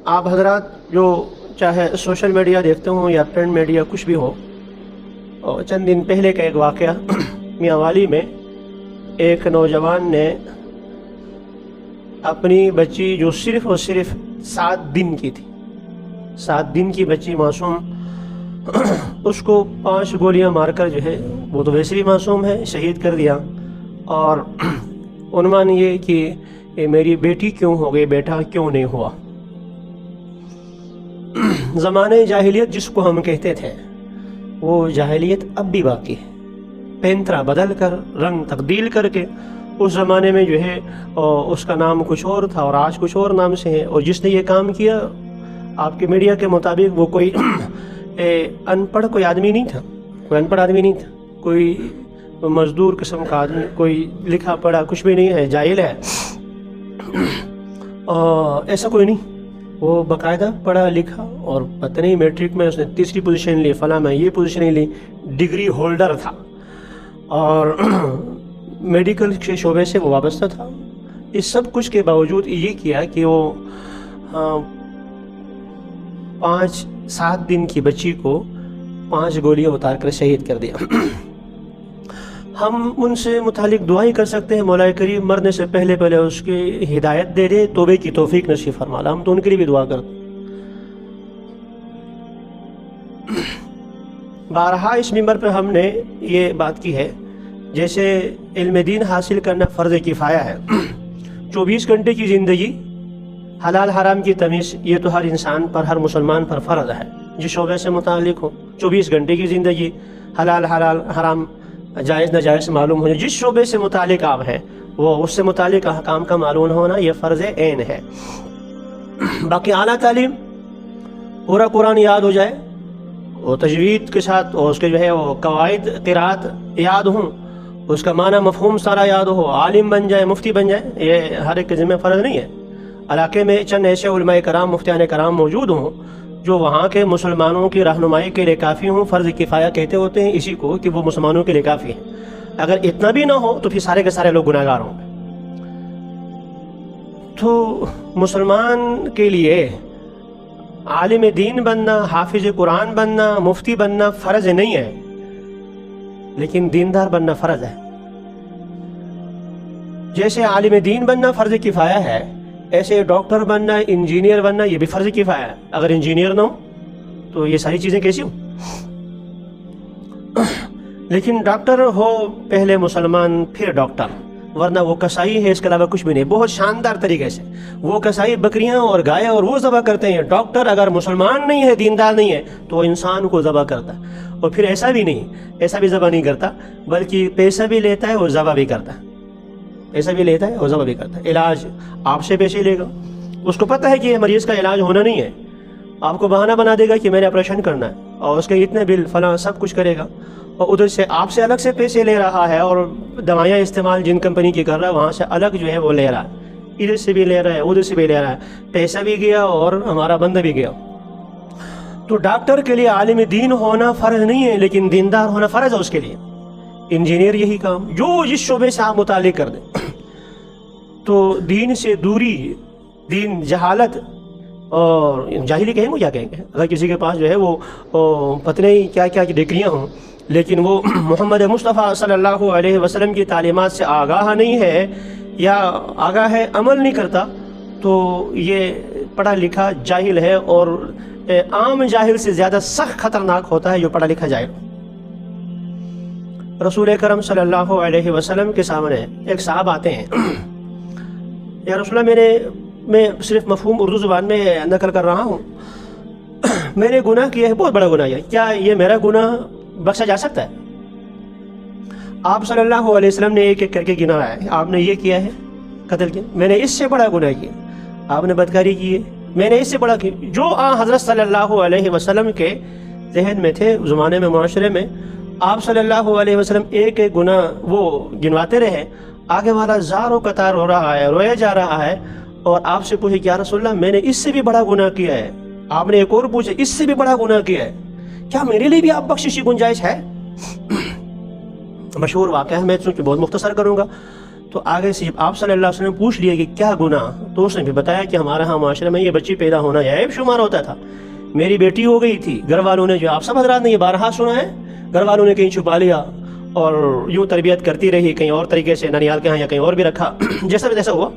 آپ حضرات جو چاہے سوشل میڈیا دیکھتے ہوں یا پرنٹ میڈیا کچھ بھی ہو، اور چند دن پہلے کا ایک واقعہ میاں والی میں ایک نوجوان نے اپنی بچی جو صرف اور صرف 7 دن کی تھی، 7 دن کی بچی معصوم، اس کو 5 گولیاں مار کر جو ہے، وہ تو ویسے بھی معصوم ہے، شہید کر دیا۔ اور عنوان یہ کہ میری بیٹی کیوں ہو گئی، بیٹا کیوں نہیں ہوا۔ زمانے جاہلیت جس کو ہم کہتے تھے، وہ جاہلیت اب بھی باقی ہے، پینترا بدل کر، رنگ تبدیل کر کے۔ اس زمانے میں جو ہے اس کا نام کچھ اور تھا اور آج کچھ اور نام سے ہے، اور جس نے یہ کام کیا آپ کے میڈیا کے مطابق وہ کوئی ان پڑھ کوئی آدمی نہیں تھا، کوئی ان پڑھ آدمی نہیں تھا، کوئی مزدور قسم کا آدمی، کوئی لکھا پڑھا کچھ بھی نہیں ہے، جاہل ہے، ایسا کوئی نہیں۔ وہ باقاعدہ پڑھا لکھا، اور پتہ نہیں میٹرک میں اس نے 3ری پوزیشن لی، فلاں میں یہ پوزیشن لی، ڈگری ہولڈر تھا، اور میڈیکل کے شعبے سے وہ وابستہ تھا۔ اس سب کچھ کے باوجود یہ کیا کہ وہ 7 دن کی بچی کو 5 گولیاں اتار کر شہید کر دیا۔ ہم ان سے متعلق دعا ہی کر سکتے ہیں، مولا کریم مرنے سے پہلے اس کی ہدایت دے دے، توبے کی توفیق نصیب فرما۔ ہم تو ان کے لیے بھی دعا کرتے ہیں۔ بارہا اس منبر پہ ہم نے یہ بات کی ہے، جیسے علم دین حاصل کرنا فرض کفایہ ہے، 24 گھنٹے کی زندگی حلال حرام کی تمیز یہ تو ہر انسان پر، ہر مسلمان پر فرض ہے، جس شعبے سے متعلق ہو 24 گھنٹے کی زندگی حلال حرام جائز ناجائز معلوم ہونا، جس شعبے سے متعلق آپ ہیں وہ اس سے متعلق احکام کا معلوم ہونا یہ فرض عین ہے۔ باقی اعلیٰ تعلیم، پورا قرآن یاد ہو جائے، اور تجوید کے ساتھ، اور اس کے جو ہے وہ قواعد قرات یاد ہوں، اس کا معنی مفہوم سارا یاد ہو، عالم بن جائے، مفتی بن جائے، یہ ہر ایک کے ذمہ فرض نہیں ہے۔ علاقے میں چند ایسے علماء کرام، مفتیان کرام موجود ہوں جو وہاں کے مسلمانوں کی رہنمائی کے لیے کافی ہوں، فرض کفایہ کہتے ہوتے ہیں اسی کو کہ وہ مسلمانوں کے لیے کافی ہیں۔ اگر اتنا بھی نہ ہو تو پھر سارے کے سارے لوگ گناہ گار ہوں گے۔ تو مسلمان کے لیے عالم دین بننا، حافظ قرآن بننا، مفتی بننا فرض نہیں ہے، لیکن دیندار بننا فرض ہے۔ جیسے عالم دین بننا فرض کفایہ ہے، ایسے ڈاکٹر بننا، انجینئر بننا یہ بھی فرض کفایہ ہے۔ اگر انجینئر نہ ہو تو یہ ساری چیزیں کیسی ہوں؟ لیکن ڈاکٹر ہو پہلے مسلمان پھر ڈاکٹر، ورنہ وہ کسائی ہے، اس کے علاوہ کچھ بھی نہیں۔ بہت شاندار طریقے سے وہ کسائی بکریاں اور گائے اور وہ ذبح کرتے ہیں، ڈاکٹر اگر مسلمان نہیں ہے، دیندار نہیں ہے تو وہ انسان کو ذبح کرتا ہے، اور پھر ایسا بھی نہیں، ایسا بھی ذبح نہیں کرتا بلکہ پیسہ بھی لیتا ہے اور ذبح بھی کرتا ہے، پیسہ بھی لیتا ہے اور ذبح بھی کرتا ہے۔ علاج آپ سے پیسے لے گا، اس کو پتہ ہے کہ یہ مریض کا علاج ہونا نہیں ہے، آپ کو بہانہ بنا دے گا کہ میں نے آپریشن کرنا ہے، اور اس کے اتنے بل فلاں سب کچھ کرے گا، اور ادھر سے آپ سے الگ سے پیسے لے رہا ہے، اور دوائیاں استعمال جن کمپنی کی کر رہا ہے وہاں سے الگ جو ہے وہ لے رہا ہے، ادھر سے بھی لے رہا ہے، ادھر سے بھی لے رہا ہے، پیسہ بھی گیا اور ہمارا بندہ بھی گیا۔ تو ڈاکٹر کے لیے عالم دین ہونا فرض نہیں ہے، لیکن دیندار ہونا فرض ہے اس کے لیے۔ انجینئر یہی کام، جو جس شعبے سے آپ متعلق کر دیں۔ تو دین سے دوری، دین جہالت اور جاہلی کہیں گے، کیا کہیں گے؟ اگر کسی کے پاس جو ہے وہ پتہ نہیں کیا کیا ڈگریاں ہوں، لیکن وہ محمد مصطفیٰ صلی اللہ علیہ وسلم کی تعلیمات سے آگاہ نہیں ہے، یا آگاہ ہے عمل نہیں کرتا، تو یہ پڑھا لکھا جاہل ہے، اور عام جاہل سے زیادہ سخت خطرناک ہوتا ہے جو پڑھا لکھا جاہل۔ رسول کرم صلی اللہ علیہ وسلم کے سامنے ایک صاحب آتے ہیں، یا رسول اللہ میں صرف مفہوم اردو زبان میں نقل کر رہا ہوں، میں نے گناہ کیا ہے، بہت بڑا گناہ ہے، کیا یہ میرا گناہ بخشا جا سکتا ہے؟ آپ صلی اللہ علیہ وسلم نے ایک ایک کر کے گنا ہے، آپ نے یہ کیا ہے، قتل کیا، میں نے اس سے بڑا گناہ کیا، آپ نے بدکاری کی ہے، میں نے اس سے بڑا کیا، جو حضرت صلی اللہ علیہ وسلم کے ذہن میں تھے، زمانے میں، معاشرے میں، آپ صلی اللہ علیہ وسلم ایک ایک گناہ وہ گنواتے رہے، آگے والا زار و قطار ہو رہا ہے، رویا جا رہا ہے، اور آپ سے پوچھے کہ یا رسول اللہ میں نے اس سے بھی بڑا گناہ کیا ہے، آپ نے ایک اور پوچھے اس سے بھی بڑا گناہ کیا ہے، کیا میرے لیے بھی آپ بخشش کی گنجائش ہے؟ مشہور واقعہ ہے، میں چونکہ بہت مختصر کروں گا۔ تو آگے سے آپ صلی اللہ علیہ وسلم نے پوچھ لیا کہ کیا گناہ، تو اس نے بھی بتایا کہ ہمارے ہاں معاشرے میں یہ بچی پیدا ہونا یہ عیب شمار ہوتا تھا، میری بیٹی ہو گئی تھی، گھر والوں نے جو آپ سب حضرات نے یہ بارہا سنا ہے، گھر والوں نے کہیں چھپا لیا اور یوں تربیت کرتی رہی، کہیں اور طریقے سے ننیال کے ہاں یا کہیں اور بھی رکھا، جیسا بھی جیسا ہوا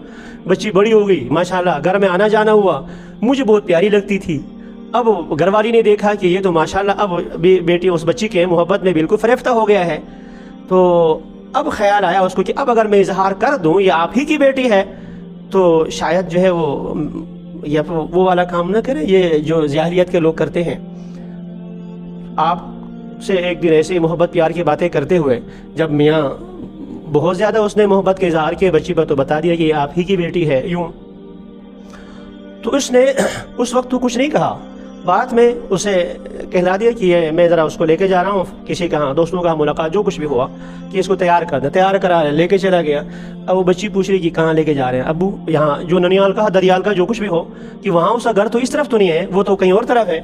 بچی بڑی ہو گئی ماشاءاللہ، گھر میں آنا جانا ہوا، مجھے بہت پیاری لگتی تھی۔ اب گھر والی نے دیکھا کہ یہ تو ماشاءاللہ اب بیٹی اس بچی کے محبت میں بالکل فریفتہ ہو گیا ہے، تو اب خیال آیا اس کو کہ اب اگر میں اظہار کر دوں یہ آپ ہی کی بیٹی ہے تو شاید جو ہے وہ یا وہ والا کام نہ کرے یہ جو جاہلیت کے لوگ کرتے ہیں۔ آپ سے ایک دن ایسے محبت پیار کی باتیں کرتے ہوئے جب میاں بہت زیادہ اس نے محبت کے اظہار کیے بچی پر، تو بتا دیا کہ یہ آپ ہی کی بیٹی ہے یوں، تو اس نے اس وقت تو کچھ نہیں کہا، بعد میں اسے کہلا دیا کہ یہ میں ذرا اس کو لے کے جا رہا ہوں کسی کا دوستوں کا ملاقات جو کچھ بھی ہوا کہ اس کو تیار کر دیں، تیار کرا لے کے چلا گیا۔ اب وہ بچی پوچھ رہی کہ کہاں لے کے جا رہے ہیں ابو؟ یہاں جو ننیال کا دریال کا جو کچھ بھی ہو، کہ وہاں اس کا گھر تو اس طرف تو نہیں ہے، وہ تو کہیں اور طرف ہے،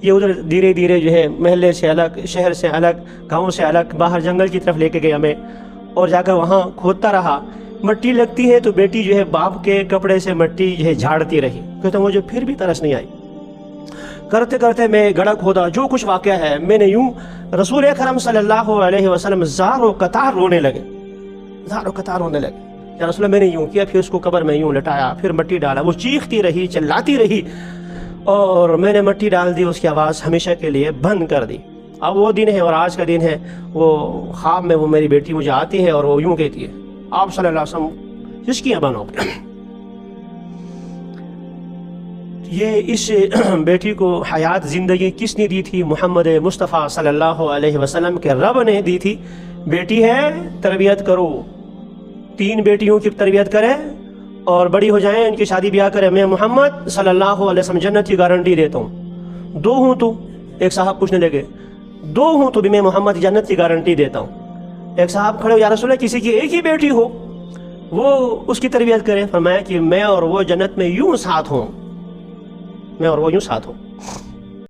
یہ ادھر دھیرے دھیرے جو ہے محلے سے الگ، شہر سے الگ، گاؤں سے الگ، باہر جنگل کی طرف لے کے گیا میں، اور جا کر وہاں کھودتا رہا، مٹی لگتی ہے تو بیٹی جو ہے باپ کے کپڑے سے مٹی جو ہے جھاڑتی رہی، کہتا مجھے پھر بھی ترس نہیں آئی، کرتے کرتے میں گڑھا کھودا، جو کچھ واقعہ ہے میں نے یوں رسول اکرم صلی اللہ علیہ وسلم زار و قطار رونے لگے، زار و قطار رونے لگے، یا رسول اللہ میں نے یوں کیا، پھر اس کو قبر میں یوں لٹایا، پھر مٹی ڈالا، وہ چیختی رہی، چلاتی رہی، اور میں نے مٹی ڈال دی، اس کی آواز ہمیشہ کے لیے بند کر دی۔ اب وہ دن ہے اور آج کا دن ہے، وہ خواب میں وہ میری بیٹی مجھے آتی ہے اور وہ یوں کہتی ہے، آپ صلی اللہ علیہ وسلم ہچکیاں بنو۔ یہ اس بیٹی کو حیات زندگی کس نے دی تھی؟ محمد مصطفیٰ صلی اللہ علیہ وسلم کے رب نے دی تھی۔ بیٹی ہے تربیت کرو، 3 بیٹیوں کی تربیت کرے اور بڑی ہو جائیں، ان کی شادی بیاہ کرے، میں محمد صلی اللہ علیہ وسلم جنت کی گارنٹی دیتا ہوں۔ 2 ہوں تو ایک صاحب پوچھنے لگے 2 ہوں تو بھی میں محمد جنت کی گارنٹی دیتا ہوں۔ ایک صاحب کھڑے ہو، یا رسول اللہ کسی کی ایک ہی بیٹی ہو وہ اس کی تربیت کرے، فرمایا کہ میں اور وہ جنت میں یوں ساتھ ہوں، میں اور وہ یوں ساتھ ہوں۔